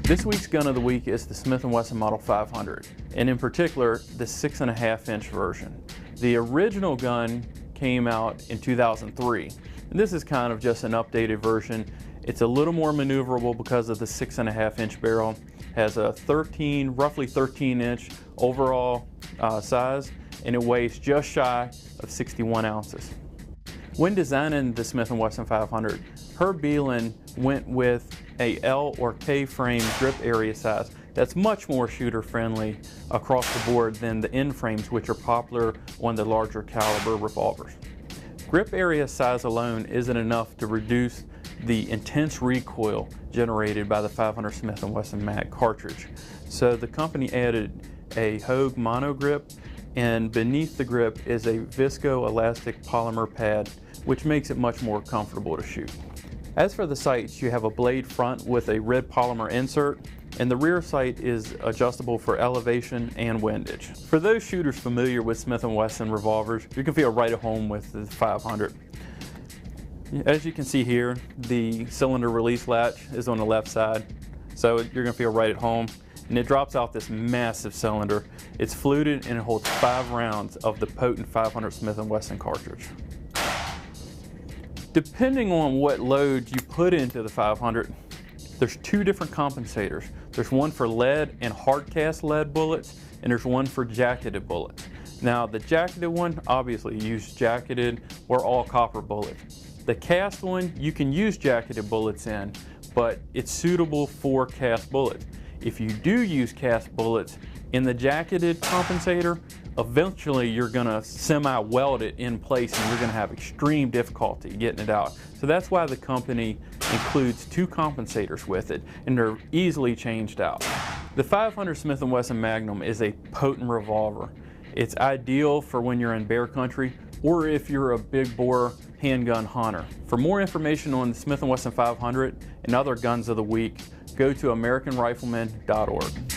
This week's gun of the week is the Smith & Wesson Model 500, and in particular, the 6.5-inch version. The original gun came out in 2003, and this is kind of just an updated version. It's a little more maneuverable because of the 6.5-inch barrel. Has a roughly 13-inch overall size, and it weighs just shy of 61 ounces. When designing the Smith & Wesson 500, Herb Beelen went with a L or K frame grip area size that's much more shooter friendly across the board than the N frames, which are popular on the larger caliber revolvers. Grip area size alone isn't enough to reduce the intense recoil generated by the 500 Smith & Wesson mag cartridge. So the company added a Hogue mono grip, and beneath the grip is a viscoelastic polymer pad, which makes it much more comfortable to shoot. As for the sights, you have a blade front with a red polymer insert, and the rear sight is adjustable for elevation and windage. For those shooters familiar with Smith & Wesson revolvers, you can feel right at home with the 500. As you can see here, the cylinder release latch is on the left side, so you're going to feel right at home. And it drops out this massive cylinder. It's fluted and it holds 5 rounds of the potent 500 Smith & Wesson cartridge. Depending on what load you put into the 500, there's 2 different compensators. There's one for lead and hard cast lead bullets, and there's one for jacketed bullets. Now the jacketed one, obviously use jacketed or all copper bullets. The cast one, you can use jacketed bullets in, but it's suitable for cast bullets. If you do use cast bullets in the jacketed compensator, eventually you're going to semi-weld it in place and you're going to have extreme difficulty getting it out. So that's why the company includes 2 compensators with it, and they're easily changed out. The 500 Smith & Wesson Magnum is a potent revolver. It's ideal for when you're in bear country or if you're a big bore handgun hunter. For more information on the Smith & Wesson 500 and other guns of the week, go to AmericanRifleman.org.